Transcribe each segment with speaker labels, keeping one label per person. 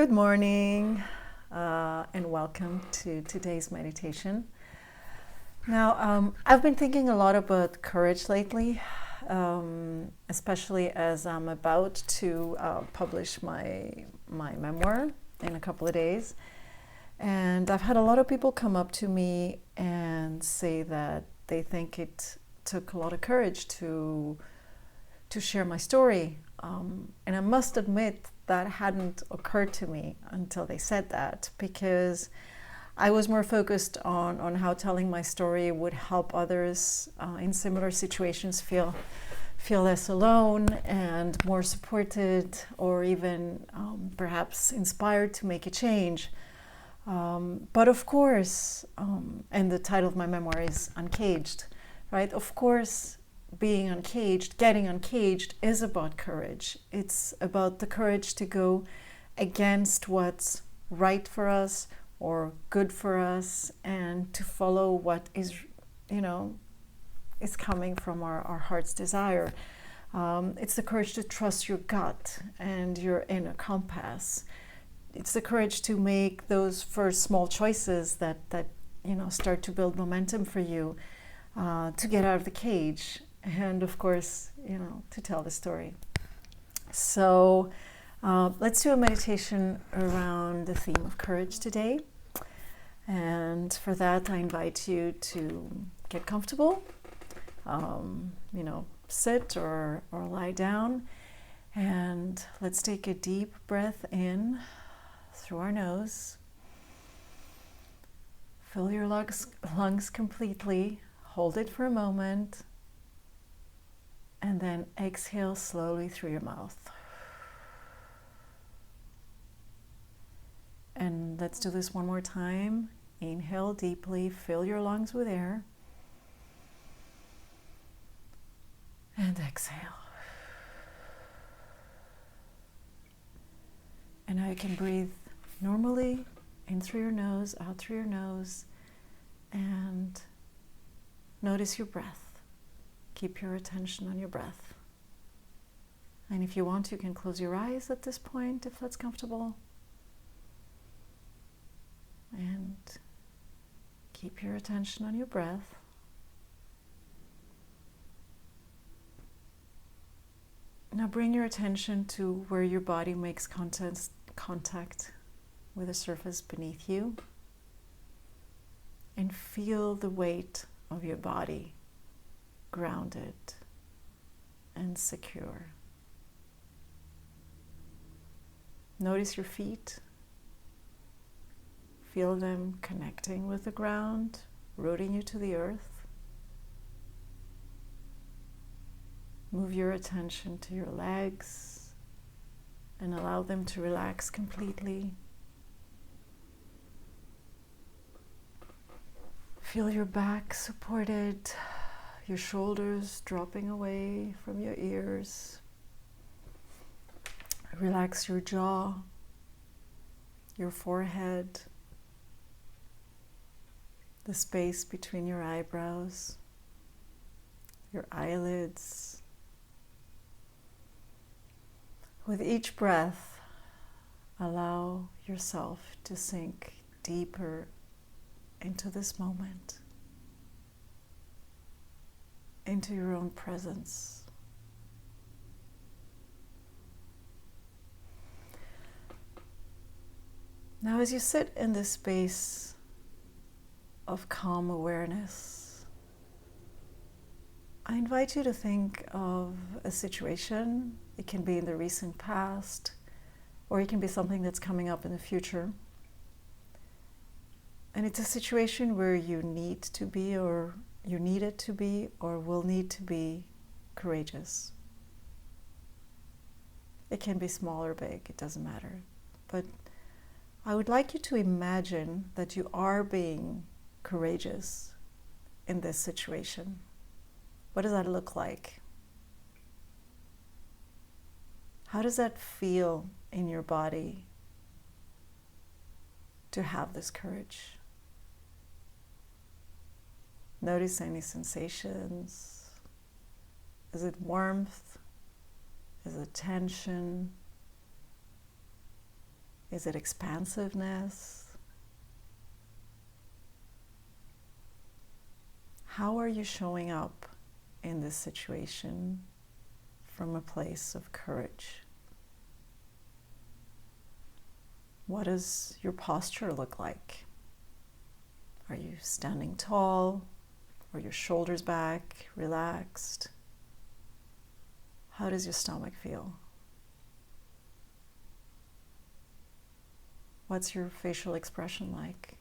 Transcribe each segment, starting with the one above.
Speaker 1: Good morning, and welcome to today's meditation. Now, I've been thinking a lot about courage lately, especially as I'm about to publish my memoir in a couple of days. And I've had a lot of people come up to me and say that they think it took a lot of courage to share my story. And I must admit that hadn't occurred to me until they said that, because I was more focused on how telling my story would help others in similar situations feel less alone and more supported, or even perhaps inspired to make a change. But of course, and the title of my memoir is Uncaged, right? Of course, being uncaged, getting uncaged is about courage. It's about the courage to go against what's right for us or good for us, and to follow what is coming from our heart's desire. It's the courage to trust your gut and your inner compass. It's the courage to make those first small choices that start to build momentum for you, to get out of the cage, and of course, to tell the story. So let's do a meditation around the theme of courage today. And for that, I invite you to get comfortable, sit or lie down, and let's take a deep breath in through our nose. Fill your lungs completely, hold it for a moment, and then exhale slowly through your mouth. And let's do this one more time. Inhale deeply, fill your lungs with air, and exhale. And now you can breathe normally, in through your nose, out through your nose, and notice your breath. Keep your attention on your breath. And if you want, you can close your eyes at this point if that's comfortable. And keep your attention on your breath. Now bring your attention to where your body makes contact with the surface beneath you, and feel the weight of your body grounded and secure. Notice your feet. Feel them connecting with the ground, rooting you to the earth. Move your attention to your legs and allow them to relax completely. Feel your back supported, your shoulders dropping away from your ears. Relax your jaw, your forehead, the space between your eyebrows, your eyelids. With each breath, allow yourself to sink deeper into this moment, into your own presence. Now, as you sit in this space of calm awareness, I invite you to think of a situation. It can be in the recent past, or it can be something that's coming up in the future. And it's a situation where you need to be, or you needed to be, or will need to be courageous. It can be small or big, it doesn't matter. But I would like you to imagine that you are being courageous in this situation. What does that look like? How does that feel in your body to have this courage? Notice any sensations. Is it warmth? Is it tension? Is it expansiveness? How are you showing up in this situation from a place of courage? What does your posture look like? Are you standing tall? Are your shoulders back, relaxed? How does your stomach feel? What's your facial expression like?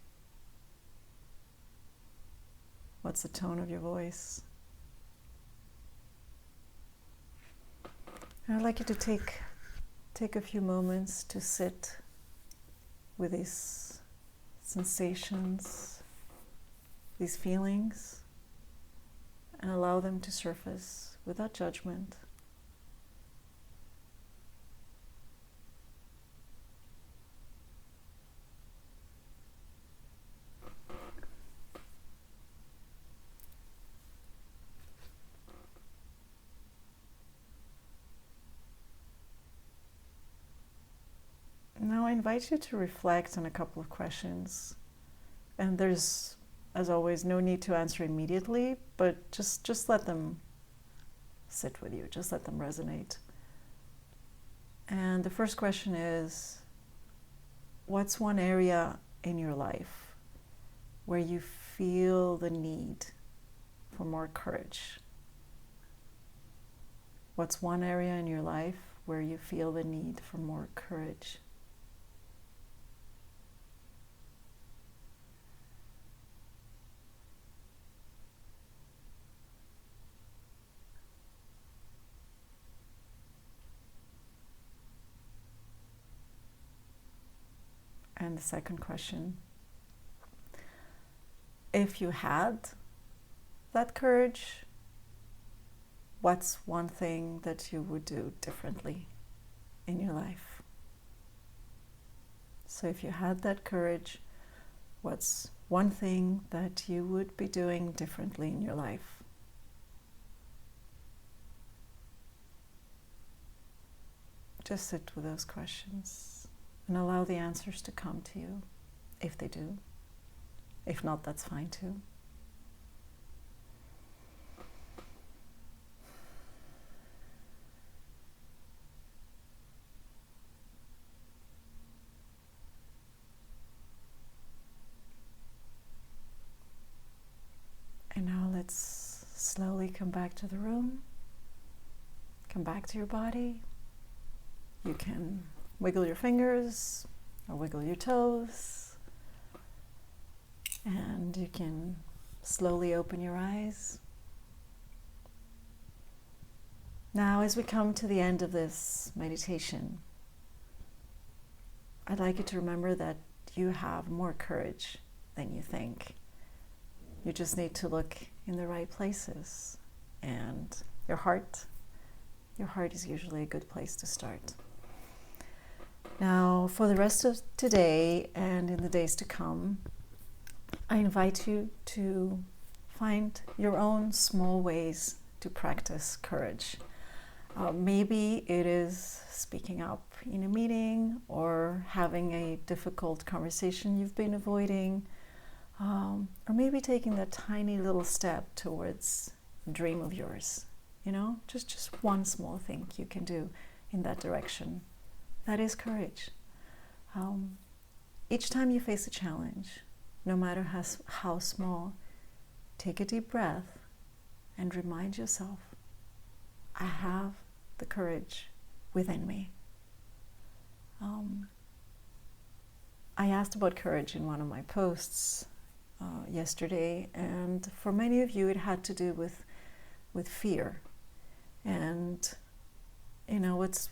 Speaker 1: What's the tone of your voice? And I'd like you to take a few moments to sit with these sensations, these feelings, and allow them to surface without judgment. Now I invite you to reflect on a couple of questions. And there's, as always, no need to answer immediately, but just let them sit with you, just let them resonate. And the first question is, what's one area in your life where you feel the need for more courage? What's one area in your life where you feel the need for more courage? And the second question, if you had that courage, what's one thing that you would do differently in your life? So if you had that courage, what's one thing that you would be doing differently in your life? Just sit with those questions and allow the answers to come to you, if they do. If not, that's fine too. And now let's slowly come back to the room. Come back to your body. You can wiggle your fingers or wiggle your toes. And you can slowly open your eyes. Now, as we come to the end of this meditation, I'd like you to remember that you have more courage than you think. You just need to look in the right places. And your heart is usually a good place to start. Now, for the rest of today and in the days to come, I invite you to find your own small ways to practice courage. Maybe it is speaking up in a meeting or having a difficult conversation you've been avoiding, or maybe taking that tiny little step towards a dream of yours. You know, just one small thing you can do in that direction. That is courage. Each time you face a challenge, no matter how small, take a deep breath and remind yourself, I have the courage within me. I asked about courage in one of my posts yesterday, and for many of you it had to do with fear. And you know, what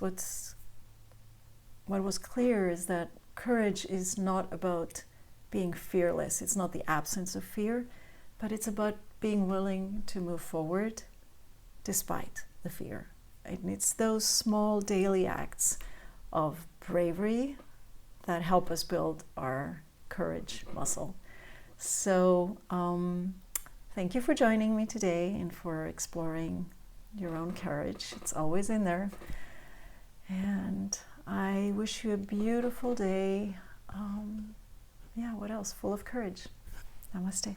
Speaker 1: was clear is that courage is not about being fearless. It's not the absence of fear, but it's about being willing to move forward despite the fear. And it's those small daily acts of bravery that help us build our courage muscle. So thank you for joining me today and for exploring your own courage. It's always in there. And I wish you a beautiful day. Yeah, what else? Full of courage. Namaste.